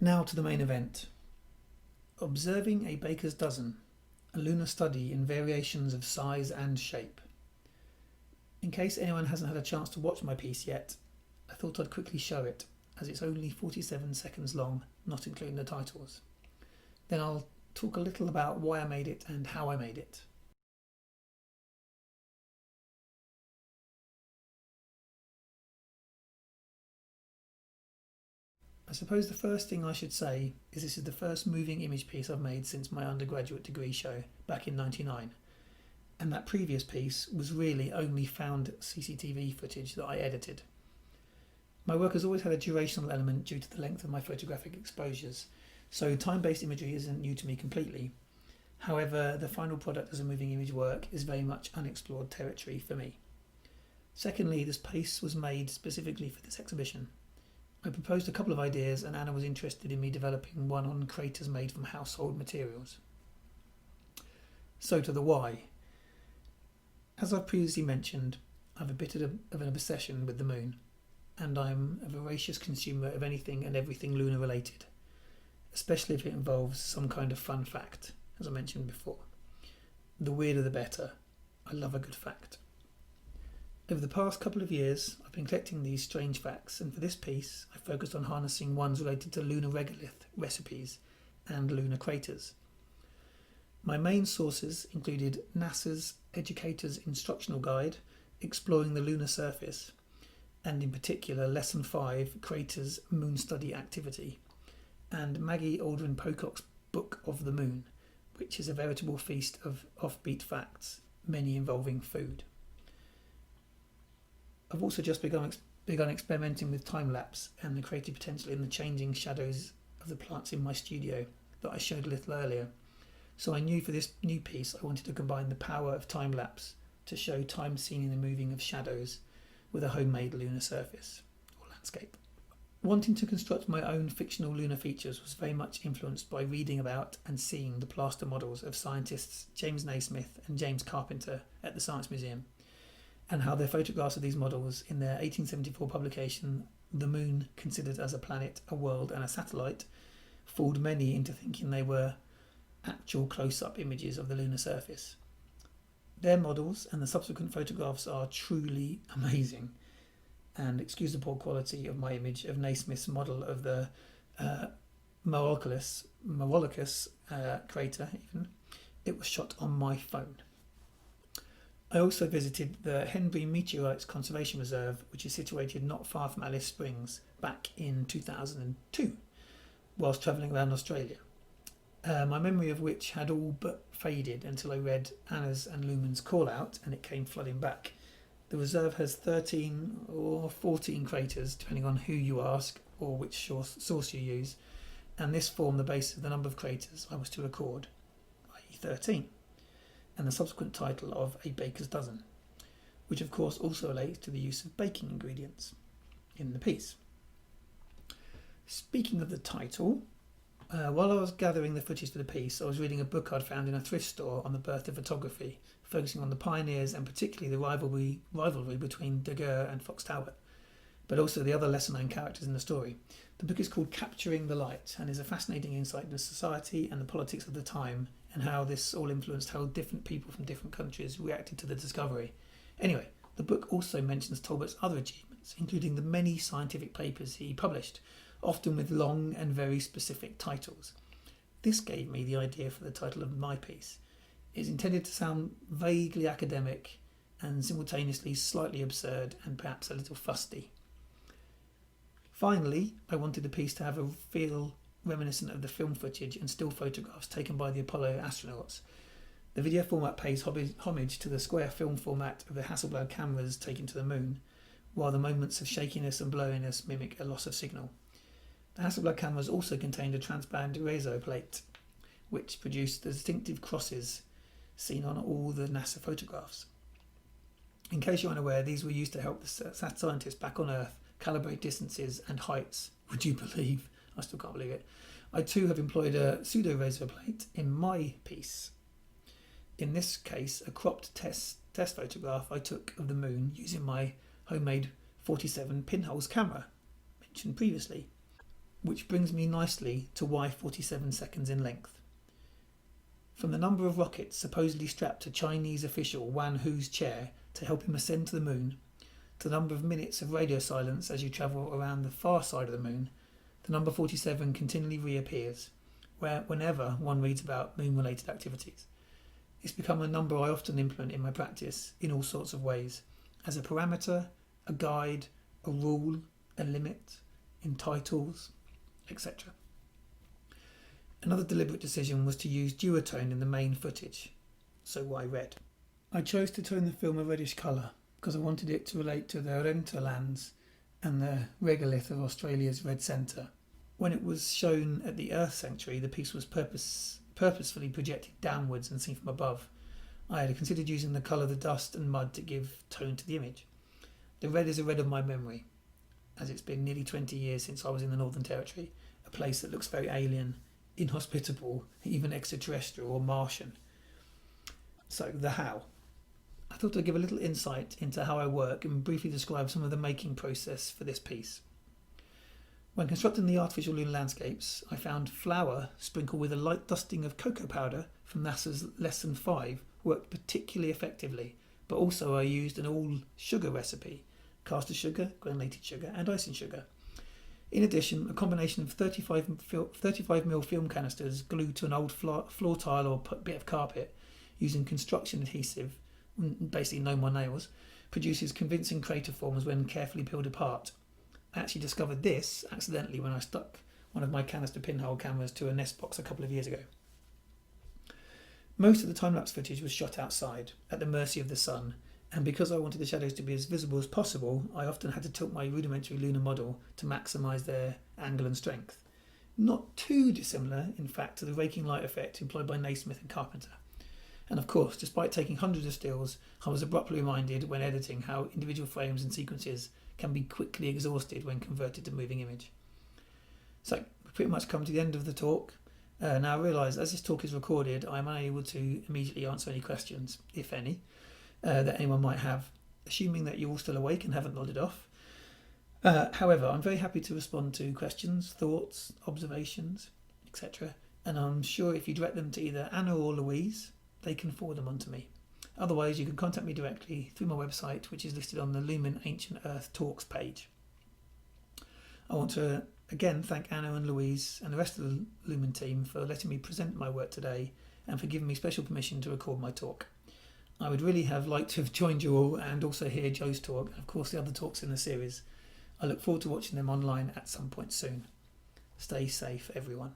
Now to the main event. Observing a baker's dozen, a lunar study in variations of size and shape. In case anyone hasn't had a chance to watch my piece yet, I thought I'd quickly show it, as it's only 47 seconds long, not including the titles. Then I'll talk a little about why I made it and how I made it. I suppose the first thing I should say is this is the first moving image piece I've made since my undergraduate degree show back in '99, and that previous piece was really only found CCTV footage that I edited. My work has always had a durational element due to the length of my photographic exposures, so time-based imagery isn't new to me completely. However, the final product as a moving image work is very much unexplored territory for me. Secondly, this piece was made specifically for this exhibition. I proposed a couple of ideas and Anna was interested in me developing one on craters made from household materials. So to the why. As I've previously mentioned, I've a bit of an obsession with the moon, and I'm a voracious consumer of anything and everything lunar related, especially if it involves some kind of fun fact, as I mentioned before. The weirder the better. I love a good fact. Over the past couple of years, I've been collecting these strange facts, and for this piece, I focused on harnessing ones related to lunar regolith recipes and lunar craters. My main sources included NASA's Educator's Instructional Guide, Exploring the Lunar Surface, and in particular Lesson 5, Craters Moon Study Activity, and Maggie Aldrin Pocock's Book of the Moon, which is a veritable feast of offbeat facts, many involving food. I've also just begun experimenting with time-lapse and the creative potential in the changing shadows of the plants in my studio that I showed a little earlier. So I knew for this new piece I wanted to combine the power of time-lapse to show time seen in the moving of shadows with a homemade lunar surface or landscape. Wanting to construct my own fictional lunar features was very much influenced by reading about and seeing the plaster models of scientists James Naismith and James Carpenter at the Science Museum, and how their photographs of these models in their 1874 publication, The Moon Considered as a Planet, a World and a Satellite, fooled many into thinking they were actual close-up images of the lunar surface. Their models and the subsequent photographs are truly amazing, and excuse the poor quality of my image of Naismith's model of the Maurolycus crater even. It was shot on my phone. I also visited the Henbury Meteorites Conservation Reserve, which is situated not far from Alice Springs, back in 2002, whilst travelling around Australia. My memory of which had all but faded until I read Anna's and Lumen's call out and it came flooding back. The reserve has 13 or 14 craters, depending on who you ask or which source you use, and this formed the basis of the number of craters I was to record, i.e. 13. And the subsequent title of A Baker's Dozen, which of course also relates to the use of baking ingredients in the piece. Speaking of the title, while I was gathering the footage for the piece, I was reading a book I'd found in a thrift store on the birth of photography, focusing on the pioneers and particularly the rivalry between Daguerre and Fox Talbot, but also the other lesser-known characters in the story. The book is called Capturing the Light and is a fascinating insight into society and the politics of the time, and how this all influenced how different people from different countries reacted to the discovery. Anyway, the book also mentions Talbot's other achievements, including the many scientific papers he published, often with long and very specific titles. This gave me the idea for the title of my piece. It's intended to sound vaguely academic and simultaneously slightly absurd and perhaps a little fusty. Finally, I wanted the piece to have a feel reminiscent of the film footage and still photographs taken by the Apollo astronauts. The video format pays homage to the square film format of the Hasselblad cameras taken to the moon, while the moments of shakiness and blurriness mimic a loss of signal. The Hasselblad cameras also contained a transparent Rezo plate, which produced the distinctive crosses seen on all the NASA photographs. In case you're unaware, these were used to help the scientists back on Earth calibrate distances and heights. Would you believe? I still can't believe it. I too have employed a pseudo-razor plate in my piece. In this case, a cropped test photograph I took of the moon using my homemade 47 pinholes camera, mentioned previously. which brings me nicely to why 47 seconds in length. From the number of rockets supposedly strapped to Chinese official Wan Hu's chair to help him ascend to the moon, to the number of minutes of radio silence as you travel around the far side of the moon, the number 47 continually reappears whenever one reads about moon-related activities. It's become a number I often implement in my practice in all sorts of ways, as a parameter, a guide, a rule, a limit, in titles, etc. Another deliberate decision was to use duotone in the main footage, so why red? I chose to tone the film a reddish colour because I wanted it to relate to the Arrernte lands and the regolith of Australia's red centre. When it was shown at the Earth Sanctuary, the piece was purposefully projected downwards and seen from above. I had considered using the colour of the dust and mud to give tone to the image. The red is a red of my memory, as it's been nearly 20 years since I was in the Northern Territory, a place that looks very alien, inhospitable, even extraterrestrial or Martian. So, the how. I thought I'd give a little insight into how I work and briefly describe some of the making process for this piece. When constructing the artificial lunar landscapes, I found flour sprinkled with a light dusting of cocoa powder from NASA's Lesson 5 worked particularly effectively, but also I used an all-sugar recipe, caster sugar, granulated sugar and icing sugar. In addition, a combination of 35mm film canisters glued to an old floor tile or bit of carpet using construction adhesive, basically no more nails, produces convincing crater forms when carefully peeled apart. I actually discovered this accidentally when I stuck one of my canister pinhole cameras to a nest box a couple of years ago. Most of the time-lapse footage was shot outside, at the mercy of the sun, and because I wanted the shadows to be as visible as possible, I often had to tilt my rudimentary lunar model to maximise their angle and strength. Not too dissimilar, in fact, to the raking light effect employed by Naismith and Carpenter. And of course, despite taking hundreds of stills, I was abruptly reminded when editing how individual frames and sequences can be quickly exhausted when converted to moving image. So, we've pretty much come to the end of the talk. Now I realise, as this talk is recorded, I'm unable to immediately answer any questions, if any, that anyone might have, assuming that you're all still awake and haven't nodded off. However, I'm very happy to respond to questions, thoughts, observations, etc. And I'm sure if you direct them to either Anna or Louise, they can forward them on to me. Otherwise, you can contact me directly through my website, which is listed on the Lumen Ancient Earth Talks page. I want to again thank Anna and Louise and the rest of the Lumen team for letting me present my work today and for giving me special permission to record my talk. I would really have liked to have joined you all and also hear Joe's talk and of course the other talks in the series. I look forward to watching them online at some point soon. Stay safe, everyone.